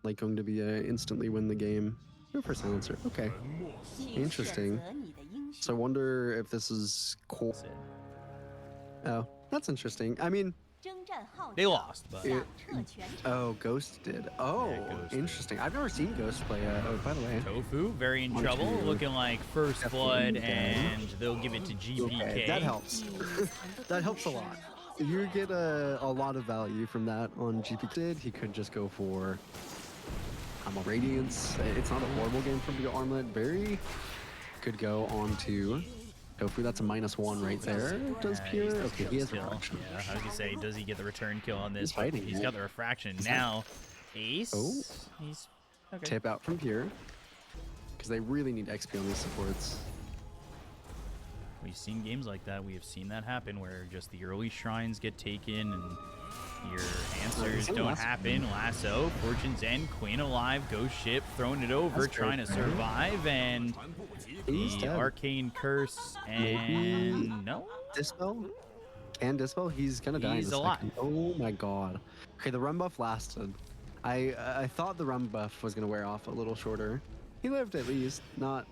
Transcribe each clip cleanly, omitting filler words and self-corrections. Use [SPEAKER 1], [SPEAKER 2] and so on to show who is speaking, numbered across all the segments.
[SPEAKER 1] like going to be instantly win the game. Go for silencer. Okay, interesting. So I wonder if this is core. Oh, that's interesting. I mean,
[SPEAKER 2] they lost, but
[SPEAKER 1] oh, Ghost did. Oh,
[SPEAKER 2] yeah, Ghost
[SPEAKER 1] interesting. I've never seen Ghost play. Oh, by the way,
[SPEAKER 2] Tofu very in trouble, looking like first blood, and they'll give it to GPK.
[SPEAKER 1] Okay, that helps. That helps a lot. You get a lot of value from that on GPK. He could just go for Radiance. It's not a horrible game from the Armlet. Barry could go on to Tofu. That's a -1 right there. Does Pure? Okay, he has refraction.
[SPEAKER 2] Yeah, I was gonna say, does he get the return kill on this?
[SPEAKER 1] He's fighting.
[SPEAKER 2] He's got the refraction now. Ace.
[SPEAKER 1] Oh,
[SPEAKER 2] He's okay.
[SPEAKER 1] Tip out from Pure because they really need XP on these supports.
[SPEAKER 2] We've seen games like that. We have seen that happen where just the early shrines get taken and your answers don't happen. Lasso, Fortune's End, Queen alive, Ghost Ship, throwing it over, trying to survive, and the Arcane Curse, and no?
[SPEAKER 1] Dispel? And Dispel? He's gonna die in a second. Oh my god. Okay, the run buff lasted. I thought the run buff was gonna wear off a little shorter. He lived at least, not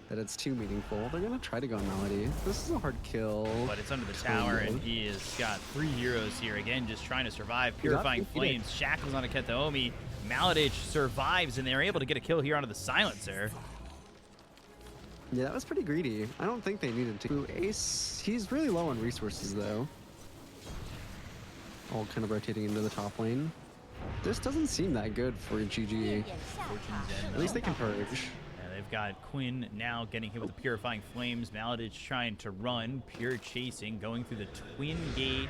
[SPEAKER 1] that it's too meaningful. They're gonna try to go on Melody. This is a hard kill.
[SPEAKER 2] But it's under the tower, and he has got 3 heroes here again, just trying to survive. Purifying Flames, Shackles on a Kataomi. Maladich survives, and they're able to get a kill here onto the Silencer.
[SPEAKER 1] Yeah, that was pretty greedy. I don't think they needed to. Ace, he's really low on resources, though. All kind of rotating into the top lane. This doesn't seem that good for GG. At least they can purge.
[SPEAKER 2] They've got Quinn now getting hit with the Purifying Flames. Maladich trying to run. Pure chasing, going through the Twin Gate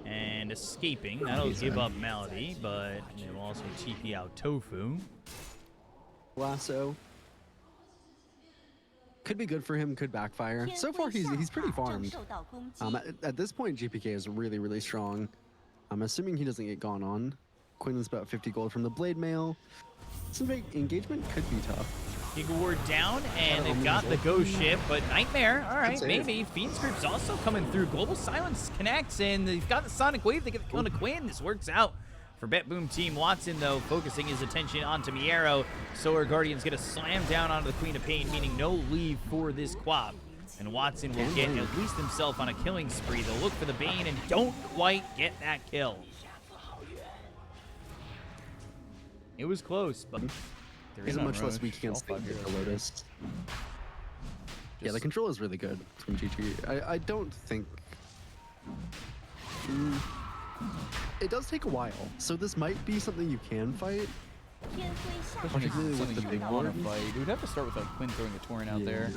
[SPEAKER 2] and escaping. That'll give up Melody, but it will also TP out Tofu.
[SPEAKER 1] Lasso. Could be good for him, could backfire. So far, he's pretty farmed. At this point, GPK is really, really strong. I'm assuming he doesn't get gone on. Quinn is about 50 gold from the Blade Mail. Some engagement could be tough.
[SPEAKER 2] Giga Ward down, and they've got the Ghost Ship, but Nightmare, all right, maybe. Fiend's Grip's also coming through. Global Silence connects, and they've got the Sonic Wave. They get the kill to Quinn. This works out for Bet Boom Team. Watson, though, focusing his attention onto Miero. Solar Guardian's going to slam down onto the Queen of Pain, meaning no leave for this Quap. And Watson will get at least himself on a killing spree. They'll look for the Bane and don't quite get that kill. It was close, but there
[SPEAKER 1] isn't much less weak against the Lotus. Yeah, the control is really good from GG. I don't think... It does take a while, so this might be something you can fight.
[SPEAKER 3] Particularly with the big one fight. We would have to start with like Quinn throwing a Torrent out there,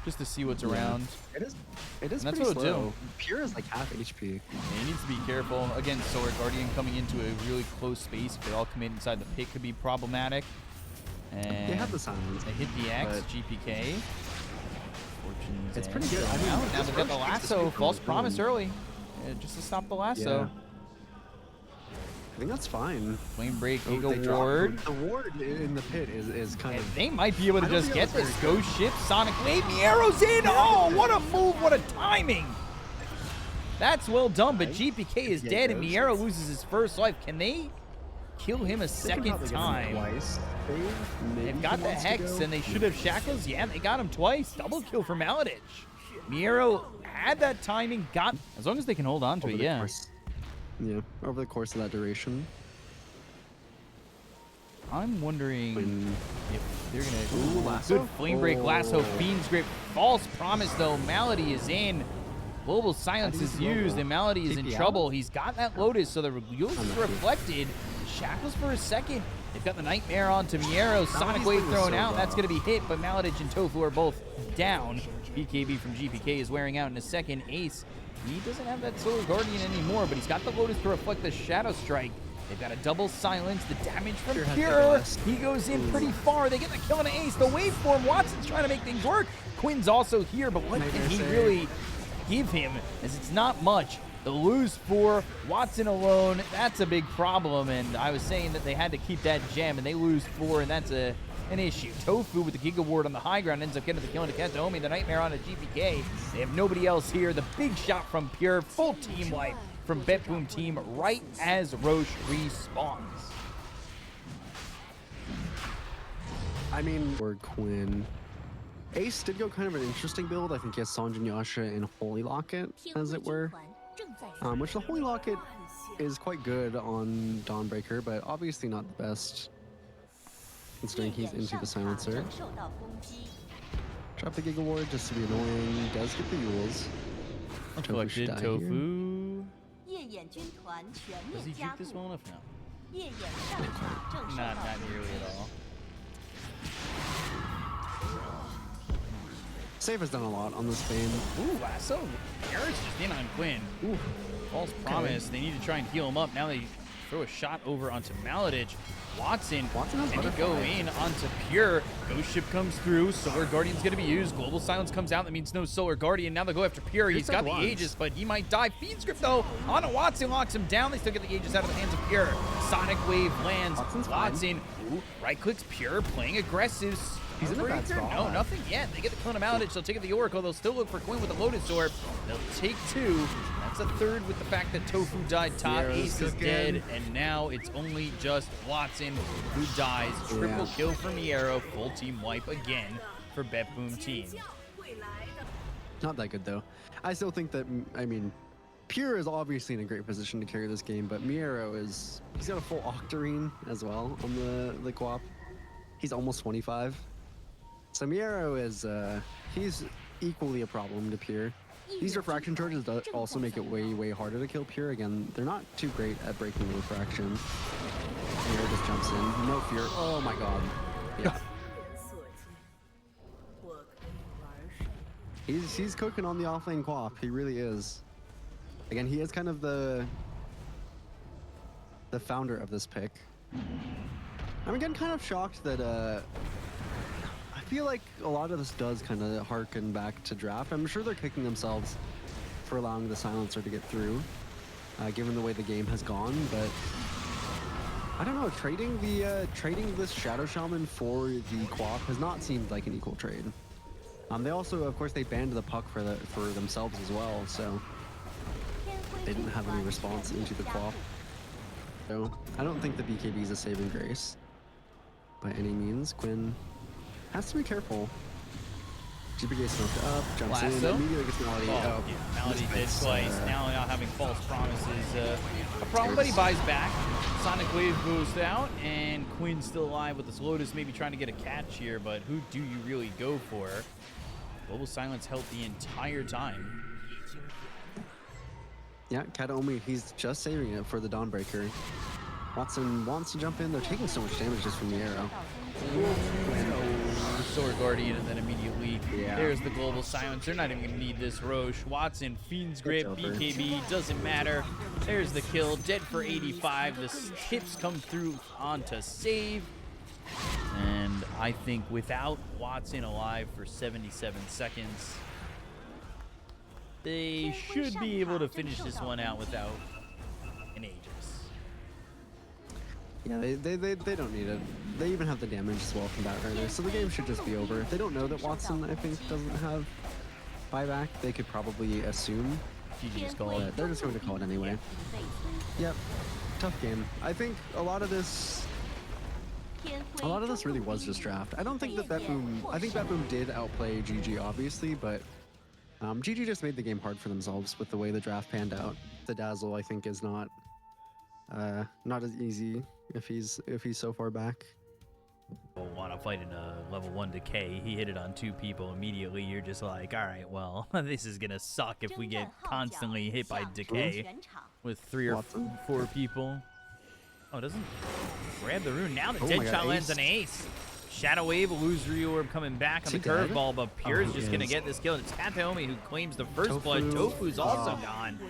[SPEAKER 3] just to see what's around.
[SPEAKER 1] It is
[SPEAKER 3] that's
[SPEAKER 1] pretty
[SPEAKER 3] what
[SPEAKER 1] slow. Pure is like half HP.
[SPEAKER 3] Yeah, he needs to be careful. Again, Solar Guardian coming into a really close space. If they all commit inside the pit, could be problematic. And
[SPEAKER 1] they have the silence.
[SPEAKER 3] They hit the X, GPK. Fortune's
[SPEAKER 1] it's pretty good.
[SPEAKER 3] Now they've got the lasso. False promise early, just to stop the lasso.
[SPEAKER 1] Yeah. I think that's fine.
[SPEAKER 3] Flame Break, Giga Ward.
[SPEAKER 1] The ward in the pit is kind of...
[SPEAKER 3] They might be able to just get this. Ghost Ship, Sonic Wave, Miero's in! Oh, what a move, what a timing! That's well done, but GPK is dead and Miero loses his first life. Can they kill him a second time? They've got the Hex and they should have Shackles. Yeah, they got him twice. Double kill for Maladich. Miero had that timing, as long as they can hold on to it, yeah.
[SPEAKER 1] Yeah, over the course of that duration.
[SPEAKER 3] I'm wondering if they're gonna...
[SPEAKER 1] Ooh, lasso?
[SPEAKER 3] Good Flame Break, Lasso, Fiend's Grip. False promise, though. Malady is in. Global Silence is used, and Malady is in trouble. He's got that Lotus, so the Lotus is reflected. Shackles for a second. They've got the Nightmare onto Miero. Sonic Wave thrown out. That's going to be hit, but Maladich and Tofu are both down. BKB from GPK is wearing out in a second. Ace, he doesn't have that Solar Guardian anymore, but he's got the Lotus to reflect the Shadow Strike. They've got a double silence. The damage from Pure. He goes in pretty far. They get the kill on Ace. The waveform. Watson's trying to make things work. Quinn's also here, but what can he really give him? As it's not much. The lose for Watson alone. That's a big problem. And I was saying that they had to keep that gem, and they lose 4, and that's an issue. Tofu with the Giga Ward on the high ground ends up getting the kill into Kataomi. The Nightmare on a GPK. They have nobody else here. The big shot from Pure. Full team wipe from Bet Boom Team right as Roche respawns.
[SPEAKER 1] I mean, or Quinn. Ace did go kind of an interesting build. I think he has Sanjin Yasha and Holy Locket, as it were. Which the Holy Locket is quite good on Dawnbreaker, but obviously not the best, considering he's into the Silencer. Drop the Giga Ward just to be annoying. Does get the Yules.
[SPEAKER 3] Collected Tofu. Does he juke this well enough now? Not nearly at all.
[SPEAKER 1] Save has done a lot on this Bane.
[SPEAKER 3] Ooh, so Garrett's just in on Quinn. Ooh, false promise. They need to try and heal him up. Now they throw a shot over onto Maladich. Watson and he go in onto Pure. Ghost Ship comes through. Solar Guardian's going to be used. Global Silence comes out. That means no Solar Guardian. Now they go after Pure. He's got the Aegis, but he might die. Fiend's Grip, though, on a Watson locks him down. They still get the Aegis out of the hands of Pure. Sonic Wave lands. Watson, right-clicks Pure, playing aggressive.
[SPEAKER 1] He's in a bad spot.
[SPEAKER 3] No, nothing yet. They get the clone of Maladich. They'll take it the Oracle. They'll still look for Quinn with a Lotus Orb. They'll take two. That's a third with the fact that Tofu died top. Ace is dead, and now it's only just Watson who dies. Triple kill from Miero. Full team wipe again for Bet Boom Team.
[SPEAKER 1] Not that good, though. I still think that, I mean, Pure is obviously in a great position to carry this game, but Miero is, he's got a full Octarine as well on the co-op. He's almost 25. So Miero is, he's equally a problem to Pure. These refraction charges also make it way harder to kill Pure. Again, they're not too great at breaking the refraction. Miero just jumps in, no fear. Oh my god. Yeah. He's cooking on the offlane co-op. He really is. Again, he is kind of the founder of this pick. I'm again kind of shocked that I feel like a lot of this does kind of harken back to draft. I'm sure they're kicking themselves for allowing the Silencer to get through, given the way the game has gone. But I don't know, trading this Shadow Shaman for the Quap has not seemed like an equal trade. They also, of course, they banned the Puck for themselves as well, so they didn't have any response into the Quap. So I don't think the BKB is a saving grace by any means. Quinn has to be careful. GPK smoked up, jumps in, immediately gets Malady.
[SPEAKER 3] Malady did twice. Now not having false promises a problem, but he buys back. Sonic Wave goes out, and Quinn's still alive with this Lotus, maybe trying to get a catch here, but who do you really go for? Global Silence held the entire time.
[SPEAKER 1] Yeah, Kataomi, he's just saving it for the Dawnbreaker. Watson wants to jump in. They're taking so much damage just from the arrow.
[SPEAKER 3] Sword Guardian, and then immediately there's the Global Silence. They're not even going to need this Roche. Watson, Fiend's Grip, BKB, doesn't matter. There's the kill. Dead for 85. The tips come through onto save. And I think without Watson alive for 77 seconds, they should be able to finish this one out without an Aegis.
[SPEAKER 1] Yeah, they don't need it. They even have the damage as well from Batrider, so the game should just be over. If they don't know that Watson, I think, doesn't have buyback, they could probably assume.
[SPEAKER 3] GG's call it.
[SPEAKER 1] They're just going to call it anyway. Yep, tough game. I think a lot of this really was just draft. I don't think that I think Bet Boom did outplay GG, obviously, but GG just made the game hard for themselves with the way the draft panned out. The Dazzle, I think, is not as easy if he's so far back.
[SPEAKER 2] Want to fight in a level 1 decay. He hit it on 2 people immediately. You're just like, all right, well, this is gonna suck if we get constantly hit by decay with 3 or 4 people. Oh, doesn't grab the rune. Now the Deadshot lands an ace. Shadow Wave, Illusory Orb coming back on the curveball, but Pure's just going to get this kill. It's Kataomi who claims the first blood. Tofu's also gone.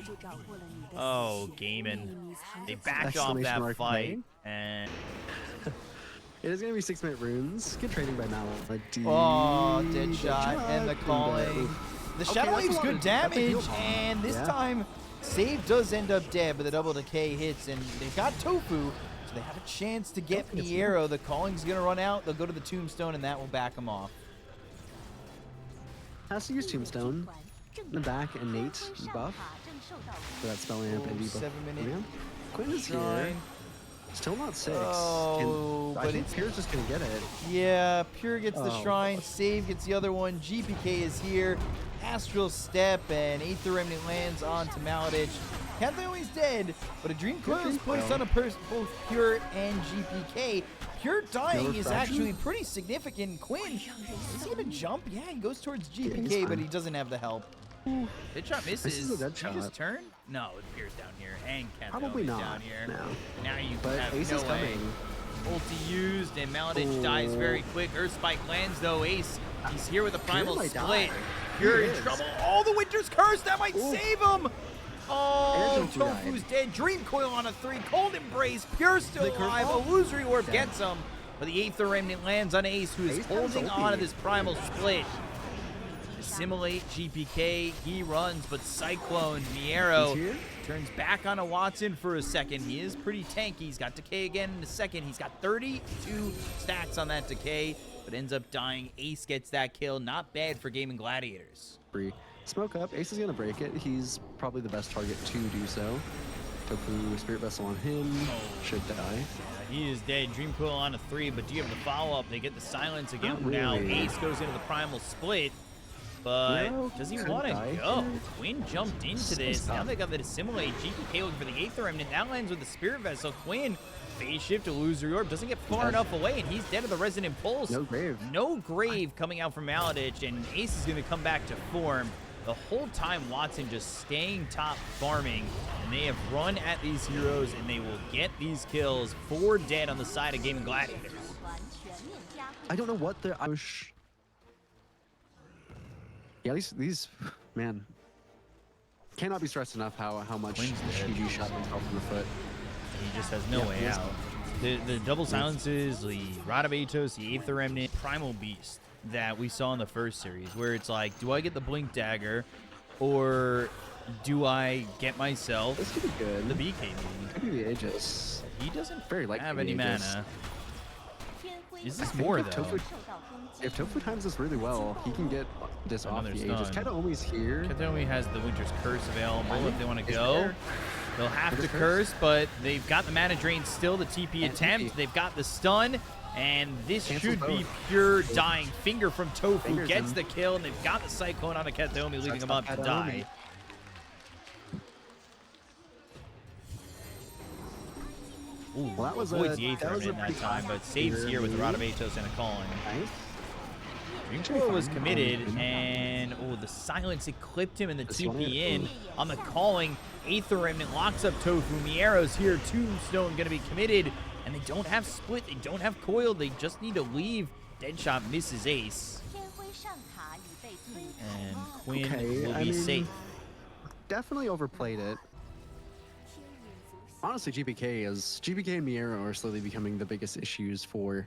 [SPEAKER 2] Oh, Gaiman. They backed off that fight. And
[SPEAKER 1] it is going to be 6-minute runes. Good trading by Malady.
[SPEAKER 4] Oh, Deadshot and the calling. The Shadow Wave's good damage, and this time, Save does end up dead, but the double decay hits, and they've got Tofu. They have a chance to get Miero. The calling's going to run out. They'll go to the Tombstone, and that will back them off.
[SPEAKER 1] Has to use Tombstone in the back, and Nate buff for that spell amp and debuff.
[SPEAKER 4] 7 minutes.
[SPEAKER 1] Quinn is here. Still not 6.
[SPEAKER 4] Oh, but it's
[SPEAKER 1] Pure's just gonna get it.
[SPEAKER 4] Yeah, Pure gets the shrine, Save gets the other one, GPK is here, Astral Step, and Aether Remnant lands onto Maladich. Katheomi's dead, but a Dream Coil is placed on both Pure and GPK. Pure dying is actually pretty significant. Quinn, does he even jump? Yeah, he goes towards GPK, but he doesn't have the help.
[SPEAKER 2] Deadshot misses.
[SPEAKER 1] This is a
[SPEAKER 2] Did you just turn? No, it appears down here. And
[SPEAKER 1] Probably
[SPEAKER 2] Katheomi's
[SPEAKER 1] not.
[SPEAKER 2] down here.
[SPEAKER 1] No.
[SPEAKER 2] Now you
[SPEAKER 1] But
[SPEAKER 2] have
[SPEAKER 1] Ace
[SPEAKER 2] no
[SPEAKER 1] is
[SPEAKER 2] way.
[SPEAKER 1] coming.
[SPEAKER 2] Ulti used, and Maladich dies very quick. Earth Spike lands, though. Ace, he's here with a primal split. Pure in trouble. Oh, the Winter's Curse! That might save him! Oh, Tofu's dead. Dream Coil on a 3. Cold Embrace. Pure still alive. Illusory Orb gets him. But the Aether Remnant lands on Ace, who is holding on to this primal split. Assimilate GPK. He runs, but Cyclone Miero turns back on a Watson for a second. He is pretty tanky. He's got Decay again in a second. He's got 32 stacks on that Decay, but ends up dying. Ace gets that kill. Not bad for Gaming Gladiators.
[SPEAKER 1] Smoke up. Ace is gonna break it. He's probably the best target to do so. Tofu, Spirit Vessel on him. Should die.
[SPEAKER 2] He is dead. Dream Coil on a 3, but do you have the follow-up? They get the silence again.
[SPEAKER 1] Not
[SPEAKER 2] Now
[SPEAKER 1] really.
[SPEAKER 2] Ace goes into the primal split, but does he want to go? Quinn jumped into this. Now they got the Assimilate. GPK looking for the Aether Remnant. Now lands with the Spirit Vessel. Quinn, phase shift, Illusory Orb. Doesn't get far enough away, and he's dead to the Resonant Pulse.
[SPEAKER 1] No grave.
[SPEAKER 2] No grave coming out from Maladich, and Ace is going to come back to form. The whole time, Watson just staying top farming, and they have run at these heroes, and they will get these kills. 4 dead on the side of Gaming Gladiators.
[SPEAKER 1] I don't know what the yeah, these man cannot be stressed enough how much GG shot himself in the foot.
[SPEAKER 2] He just has no way out. The double silences, the Rod of Atos, the Aether Remnant, Primal Beast that we saw in the first series, where it's like, do I get the Blink Dagger, or do I get myself
[SPEAKER 1] This could be good.
[SPEAKER 2] the BKB?
[SPEAKER 1] Could be the Aegis.
[SPEAKER 2] He doesn't
[SPEAKER 1] Very likely
[SPEAKER 2] have any
[SPEAKER 1] the Aegis.
[SPEAKER 2] mana. Is
[SPEAKER 1] I
[SPEAKER 2] this
[SPEAKER 1] think
[SPEAKER 2] more,
[SPEAKER 1] if
[SPEAKER 2] though?
[SPEAKER 1] If Tofu times this really well, he can get this off the
[SPEAKER 2] Another
[SPEAKER 1] Aegis.
[SPEAKER 2] stun.
[SPEAKER 1] Katheomi's here.
[SPEAKER 2] Katheomi has the Winter's Curse available if they want to
[SPEAKER 1] Is
[SPEAKER 2] go.
[SPEAKER 1] there?
[SPEAKER 2] They'll have to
[SPEAKER 1] Winter's
[SPEAKER 2] curse, but they've got the mana drain still, the TP attempt.
[SPEAKER 1] TP.
[SPEAKER 2] They've got the stun, and this
[SPEAKER 1] Cancel
[SPEAKER 2] should be
[SPEAKER 1] both.
[SPEAKER 2] pure dying. Finger from Tofu
[SPEAKER 1] Fingers
[SPEAKER 2] gets
[SPEAKER 1] him.
[SPEAKER 2] the kill, and they've got the Cyclone on a Katheomi, leaving
[SPEAKER 1] Shuts
[SPEAKER 2] him up
[SPEAKER 1] up
[SPEAKER 2] to
[SPEAKER 1] Katheomi.
[SPEAKER 2] die. Ooh,
[SPEAKER 1] Well, that was
[SPEAKER 2] avoids
[SPEAKER 1] a-
[SPEAKER 2] the Aether
[SPEAKER 1] that was a
[SPEAKER 2] Remnant that
[SPEAKER 1] pretty
[SPEAKER 2] time, but saves
[SPEAKER 1] clear
[SPEAKER 2] here with the Rod of
[SPEAKER 1] move.
[SPEAKER 2] Atos and a Calling.
[SPEAKER 1] Nice.
[SPEAKER 2] Dream
[SPEAKER 1] Should be
[SPEAKER 2] Coil was
[SPEAKER 1] fine.
[SPEAKER 2] committed, and the silence, it clipped him in the
[SPEAKER 1] This
[SPEAKER 2] 2P
[SPEAKER 1] one here.
[SPEAKER 2] in. On the Calling, Aether Remnant locks up Tofu. Miero's here, Tombstone going to be committed, and they don't have Split, they don't have Coil, they just need to leave. Deadshot misses Ace, and Quinn will be safe.
[SPEAKER 1] Definitely overplayed it. Honestly, GPK and Miero are slowly becoming the biggest issues for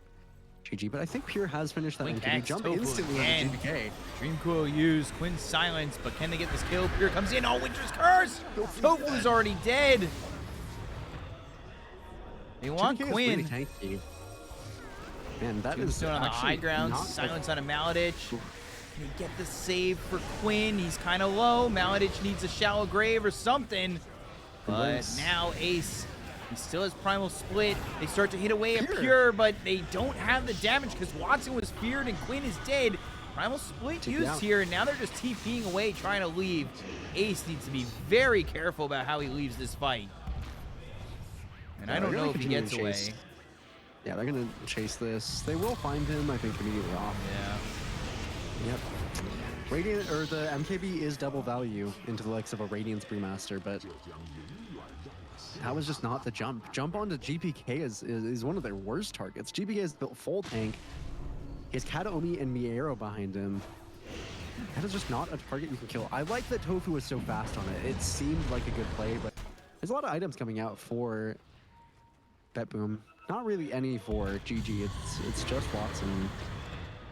[SPEAKER 1] GG, but I think Pure has finished that
[SPEAKER 2] Blink
[SPEAKER 1] NKB
[SPEAKER 2] X,
[SPEAKER 1] jump
[SPEAKER 2] Tofu
[SPEAKER 1] instantly
[SPEAKER 2] again.
[SPEAKER 1] on GPK.
[SPEAKER 2] Dream Coil used, Quinn's silence, but can they get this kill? Pure comes in, oh, Winter's Curse! Tofu's already dead! They want
[SPEAKER 1] GPK
[SPEAKER 2] Quinn.
[SPEAKER 1] is really tanky. Man, that is
[SPEAKER 2] Tombstone on the
[SPEAKER 1] actually
[SPEAKER 2] high ground,
[SPEAKER 1] not
[SPEAKER 2] silence on a Maladich. Can he get the save for Quinn? He's kind of low. Maladich needs a shallow grave or something. But
[SPEAKER 1] Nice.
[SPEAKER 2] now Ace, he still has Primal Split. They start to hit away at Pure, but they don't have the damage because Watson was feared and Quinn is dead. Primal Split
[SPEAKER 1] TP
[SPEAKER 2] used
[SPEAKER 1] out.
[SPEAKER 2] here, and now they're just TPing away, trying to leave. Ace needs to be very careful about how he leaves this fight. And I
[SPEAKER 1] Yeah,
[SPEAKER 2] don't
[SPEAKER 1] they're
[SPEAKER 2] know
[SPEAKER 1] gonna
[SPEAKER 2] if he
[SPEAKER 1] continue
[SPEAKER 2] gets
[SPEAKER 1] to
[SPEAKER 2] away.
[SPEAKER 1] chase. Yeah, they're gonna chase this. They will find him, I think, immediately off.
[SPEAKER 2] Yeah.
[SPEAKER 1] Yep. Radiant, or the MKB is double value into the likes of a Radiance Brewmaster, but that was just not the jump. Jump onto GPK is one of their worst targets. GPK has built full tank. He has Katheomi and Miero behind him. That is just not a target you can kill. I like that Tofu was so fast on it. It seemed like a good play, but there's a lot of items coming out for Bet Boom. Not really any for GG. It's just Watson.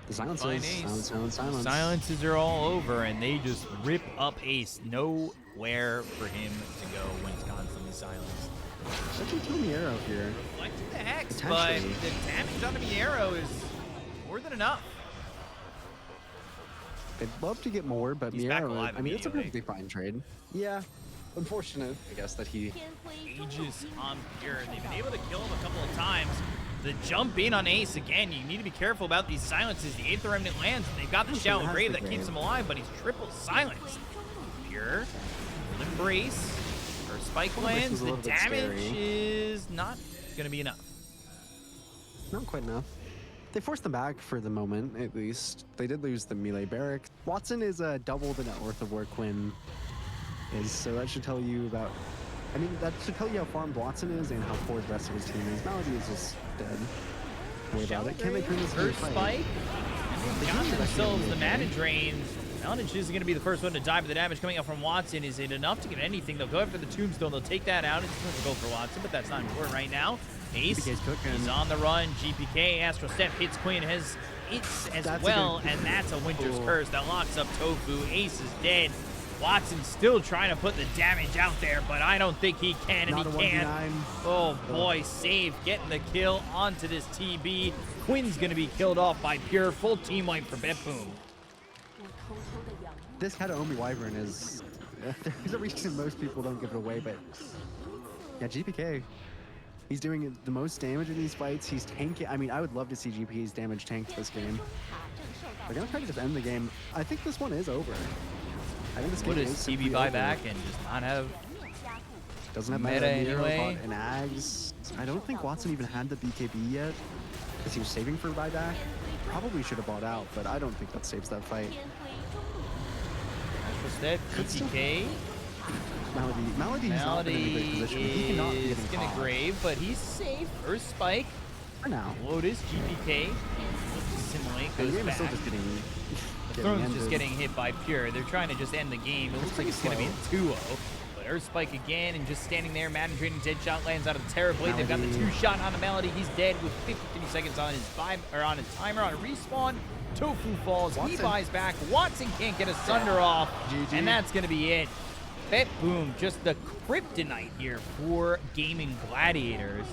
[SPEAKER 1] The silences, silence.
[SPEAKER 2] Silences are all over, and they just rip up Ace. Nowhere for him to go when it's constantly silenced.
[SPEAKER 1] Such a kill Miero here.
[SPEAKER 2] Reflecting the Hex, but
[SPEAKER 1] Potentially.
[SPEAKER 2] the damage on the Miero is more than enough.
[SPEAKER 1] They'd love to get more, but
[SPEAKER 2] He's back
[SPEAKER 1] Miero,
[SPEAKER 2] alive
[SPEAKER 1] I mean, it's a
[SPEAKER 2] immediately.
[SPEAKER 1] perfectly fine trade. Yeah. Unfortunate, I guess, that he...
[SPEAKER 2] Aegis on Pure. They've been able to kill him a couple of times. The jump in on Ace again. You need to be careful about these silences. The 8th Remnant lands, and they've got the Shallow Grave that keeps him alive, but he's triple silenced. Pure, Embrace, or Spike lands. The damage is not going to be enough.
[SPEAKER 1] Not quite enough. They forced them back for the moment, at least. They did lose the melee barracks. Watson is double the net worth of where Quinn is, so that should tell you about... I mean, that should tell you how farmed Watson is and how poor the rest of his team is. Malady is just dead. Worry about it. Can they turn this into a
[SPEAKER 2] First Spike? And they've got themselves the mana drain. Maladage is going to be the first one to die, but the damage coming out from Watson, is it enough to get anything? They'll go after the Tombstone. They'll take that out. It's going to go for Watson, but that's not important right now. Ace, he's on the run. GPK, Astral Step hits Quinn, has hits as well, and that's a Winter's Curse that locks up Tofu. Ace is dead. Watson's still trying to put the damage out there, but I don't think he can, and he can't. Oh boy, Save getting the kill onto this TB. Quinn's going to be killed off by Pure. Full team wipe for BetBoom.
[SPEAKER 1] This Kataomi Wyvern is... there's a reason most people don't give it away, but... yeah, GPK. He's doing the most damage in these fights. He's tanking. I mean, I would love to see GPK's damage tanked this game. They're going to try to just end the game. I think this one is over. I think this game is
[SPEAKER 2] TB buy back and just not have...
[SPEAKER 1] doesn't have
[SPEAKER 2] meta anyway.
[SPEAKER 1] And Ags. I don't think Watson even had the BKB yet, because he was saving for buyback. Probably should have bought out, but I don't think that saves that fight.
[SPEAKER 2] Astral Step, GPK.
[SPEAKER 1] Malady has not been in a great position. He cannot be
[SPEAKER 2] is going to grave, but he's safe. First Spike.
[SPEAKER 1] For now.
[SPEAKER 2] Lotus, GPK. Simulate goes back.
[SPEAKER 1] Still just getting
[SPEAKER 2] the Throne's just getting hit by Pure. They're trying to just end the game. It looks like it's going to be a 2-0. But Earth Spike again, and just standing there. Madden trading Deadshot lands out of the Terror Blade. They've got the 2-shot on the Melody. He's dead with 53 seconds on his on his timer on a respawn. Tofu falls. Watson. He buys back. Watson can't get a Sunder off.
[SPEAKER 1] GG.
[SPEAKER 2] And that's going to be it. BetBoom, just the kryptonite here for Gaming Gladiators.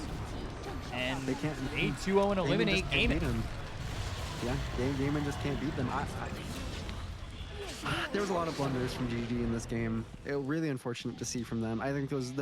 [SPEAKER 2] And
[SPEAKER 1] they can't
[SPEAKER 2] 8-2-0 and eliminate Gaming.
[SPEAKER 1] Yeah, Gaming just can't beat them. There was a lot of blunders from GG in this game. It was really unfortunate to see from them. I think those